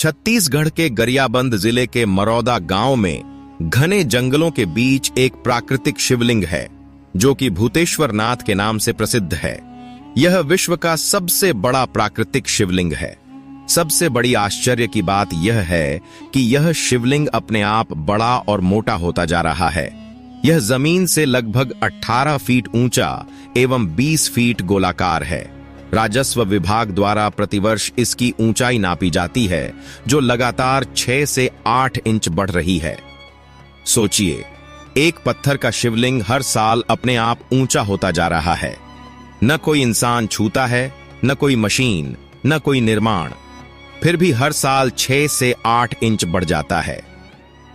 छत्तीसगढ़ के गरियाबंद जिले के मरौदा गांव में घने जंगलों के बीच एक प्राकृतिक शिवलिंग है जो कि भूतेश्वर नाथ के नाम से प्रसिद्ध है। यह विश्व का सबसे बड़ा प्राकृतिक शिवलिंग है। सबसे बड़ी आश्चर्य की बात यह है कि यह शिवलिंग अपने आप बड़ा और मोटा होता जा रहा है। यह जमीन से लगभग 18 फीट ऊंचा एवं 20 फीट गोलाकार है। राजस्व विभाग द्वारा प्रतिवर्ष इसकी ऊंचाई नापी जाती है जो लगातार 6 से 8 इंच बढ़ रही है। सोचिए, एक पत्थर का शिवलिंग हर साल अपने आप ऊंचा होता जा रहा है। न कोई इंसान छूता है, न कोई मशीन, न कोई निर्माण, फिर भी हर साल 6 से 8 इंच बढ़ जाता है।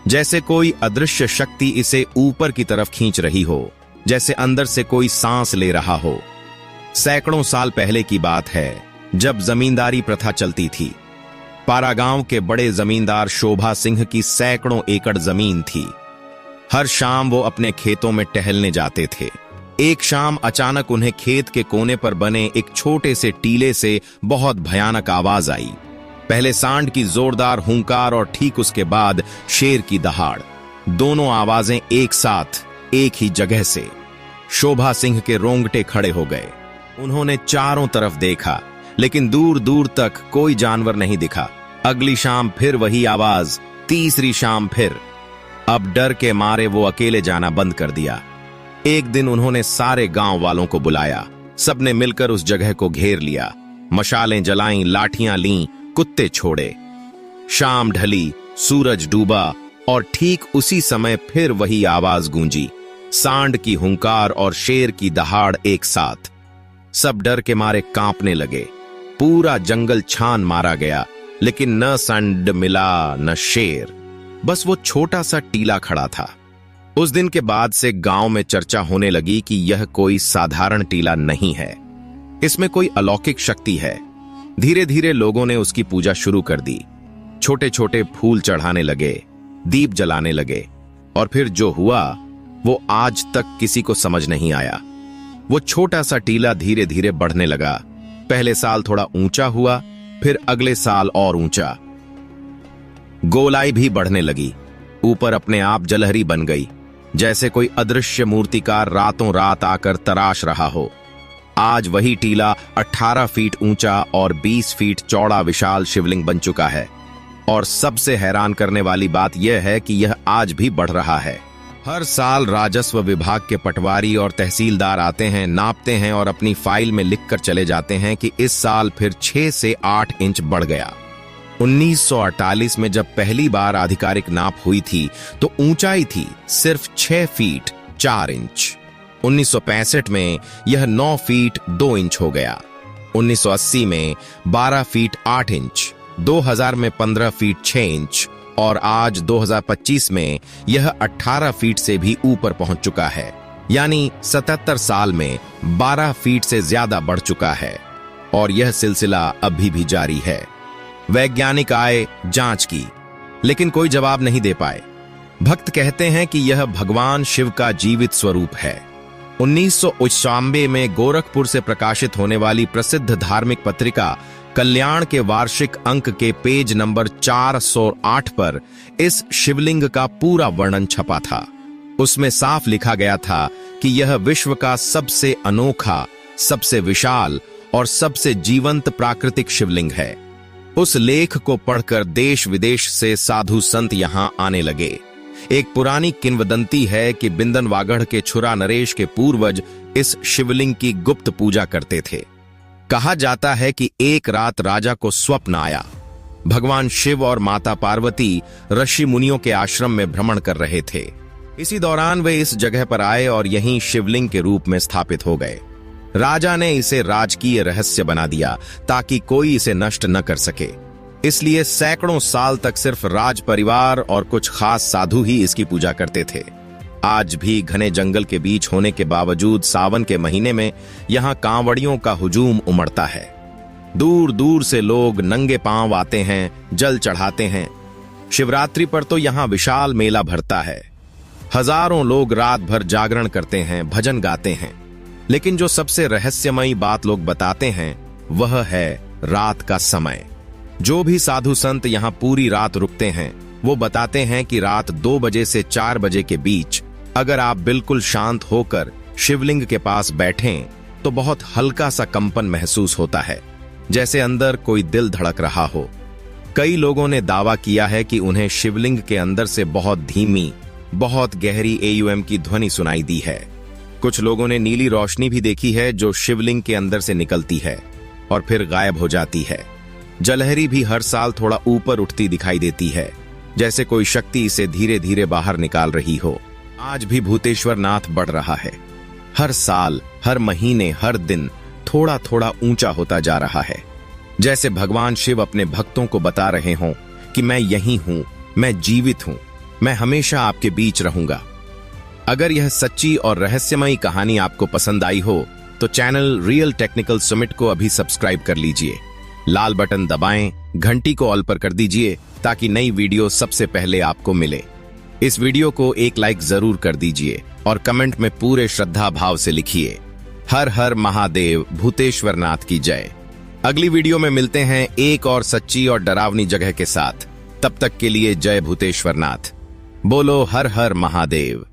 जैसे कोई अदृश्य शक्ति इसे ऊपर की तरफ खींच रही हो, जैसे अंदर से कोई सांस ले रहा हो। सैकड़ों साल पहले की बात है जब जमींदारी प्रथा चलती थी। पारा गांव के बड़े जमींदार शोभा सिंह की सैकड़ों एकड़ जमीन थी। हर शाम वो अपने खेतों में टहलने जाते थे। एक शाम अचानक उन्हें खेत के कोने पर बने एक छोटे से टीले से बहुत भयानक आवाज आई। पहले सांड की जोरदार हुंकार और ठीक उसके बाद शेर की दहाड़। दोनों आवाजें एक साथ एक ही जगह से। शोभा सिंह के रोंगटे खड़े हो गए। उन्होंने चारों तरफ देखा लेकिन दूर दूर तक कोई जानवर नहीं दिखा। अगली शाम फिर वही आवाज, तीसरी शाम फिर। अब डर के मारे वो अकेले जाना बंद कर दिया। एक दिन उन्होंने सारे गांव वालों को बुलाया। सबने मिलकर उस जगह को घेर लिया। मशालें जलाईं, लाठियां लीं, कुत्ते छोड़े। शाम ढली, सूरज डूबा और ठीक उसी समय फिर वही आवाज गूंजी, सांड की हुंकार और शेर की दहाड़ एक साथ। सब डर के मारे कांपने लगे। पूरा जंगल छान मारा गया लेकिन न सांड मिला न शेर, बस वो छोटा सा टीला खड़ा था। उस दिन के बाद से गांव में चर्चा होने लगी कि यह कोई साधारण टीला नहीं है, इसमें कोई अलौकिक शक्ति है। धीरे धीरे लोगों ने उसकी पूजा शुरू कर दी। छोटे छोटे फूल चढ़ाने लगे, दीप जलाने लगे और फिर जो हुआ वो आज तक किसी को समझ नहीं आया। वो छोटा सा टीला धीरे धीरे बढ़ने लगा। पहले साल थोड़ा ऊंचा हुआ, फिर अगले साल और ऊंचा। गोलाई भी बढ़ने लगी। ऊपर अपने आप जलहरी बन गई, जैसे कोई अदृश्य मूर्तिकार रातों रात आकर तराश रहा हो। आज वही टीला 18 फीट ऊंचा और 20 फीट चौड़ा विशाल शिवलिंग बन चुका है। और सबसे हैरान करने वाली बात यह है कि यह आज भी बढ़ रहा है। हर साल राजस्व विभाग के पटवारी और तहसीलदार आते हैं, नापते हैं और अपनी फाइल में लिखकर चले जाते हैं कि इस साल फिर 6 से 8 इंच बढ़ गया। 1948 में जब पहली बार आधिकारिक नाप हुई थी तो ऊंचाई थी सिर्फ 6 फीट 4 इंच। 1965 में यह 9 फीट 2 इंच हो गया। 1980 में 12 फीट 8 इंच, 2000 में 15 फीट 6 इंच और आज 2025 में यह 18 फीट से भी ऊपर पहुंच चुका है। यानी 77 साल में 12 फीट से ज्यादा बढ़ चुका है और यह सिलसिला अभी भी जारी है। वैज्ञानिक आए, जांच की, लेकिन कोई जवाब नहीं दे पाए। भक्त कहते हैं कि यह भगवान शिव का जीवित स्वरूप है। 1991 में गोरखपुर से प्रकाशित होने वाली प्रसिद्ध धार्मिक पत्रिका कल्याण के वार्षिक अंक के पेज नंबर 408 पर इस शिवलिंग का पूरा वर्णन छपा था। उसमें साफ लिखा गया था कि यह विश्व का सबसे अनोखा, सबसे विशाल और सबसे जीवंत प्राकृतिक शिवलिंग है। उस लेख को पढ़कर देश विदेश से साधु संत यहां आने लगे। एक पुरानी किंवदंती है कि बिंदन वागड़ के छुरा नरेश के पूर्वज इस शिवलिंग की गुप्त पूजा करते थे। कहा जाता है कि एक रात राजा को स्वप्न आया। भगवान शिव और माता पार्वती ऋषि मुनियों के आश्रम में भ्रमण कर रहे थे। इसी दौरान वे इस जगह पर आए और यहीं शिवलिंग के रूप में स्थापित हो गए। राजा ने इसे राजकीय रहस्य बना दिया ताकि कोई इसे नष्ट न कर सके। इसलिए सैकड़ों साल तक सिर्फ राज परिवार और कुछ खास साधु ही इसकी पूजा करते थे। आज भी घने जंगल के बीच होने के बावजूद सावन के महीने में यहाँ कांवड़ियों का हुजूम उमड़ता है। दूर दूर से लोग नंगे पांव आते हैं, जल चढ़ाते हैं। शिवरात्रि पर तो यहाँ विशाल मेला भरता है। हजारों लोग रात भर जागरण करते हैं, भजन गाते हैं। लेकिन जो सबसे रहस्यमयी बात लोग बताते हैं वह है रात का समय। जो भी साधु संत यहाँ पूरी रात रुकते हैं वो बताते हैं कि रात 2 बजे से 4 बजे के बीच अगर आप बिल्कुल शांत होकर शिवलिंग के पास बैठें तो बहुत हल्का सा कंपन महसूस होता है, जैसे अंदर कोई दिल धड़क रहा हो। कई लोगों ने दावा किया है कि उन्हें शिवलिंग के अंदर से बहुत धीमी, बहुत गहरी AUM की ध्वनि सुनाई दी है। कुछ लोगों ने नीली रोशनी भी देखी है जो शिवलिंग के अंदर से निकलती है और फिर गायब हो जाती है। जलहरी भी हर साल थोड़ा ऊपर उठती दिखाई देती है, जैसे कोई शक्ति इसे धीरे धीरे बाहर निकाल रही हो। आज भी भूतेश्वर नाथ बढ़ रहा है। हर साल, हर महीने, हर दिन थोड़ा थोड़ा ऊंचा होता जा रहा है, जैसे भगवान शिव अपने भक्तों को बता रहे हों कि मैं यहीं हूं, मैं जीवित हूं, मैं हमेशा आपके बीच रहूंगा। अगर यह सच्ची और रहस्यमयी कहानी आपको पसंद आई हो तो चैनल रियल टेक्निकल समिट को अभी सब्सक्राइब कर लीजिए। लाल बटन दबाएं, घंटी को ऑल पर कर दीजिए ताकि नई वीडियो सबसे पहले आपको मिले। इस वीडियो को एक लाइक जरूर कर दीजिए और कमेंट में पूरे श्रद्धा भाव से लिखिए, हर हर महादेव, भूतेश्वर नाथ की जय। अगली वीडियो में मिलते हैं एक और सच्ची और डरावनी जगह के साथ। तब तक के लिए जय भूतेश्वर नाथ। बोलो हर हर महादेव।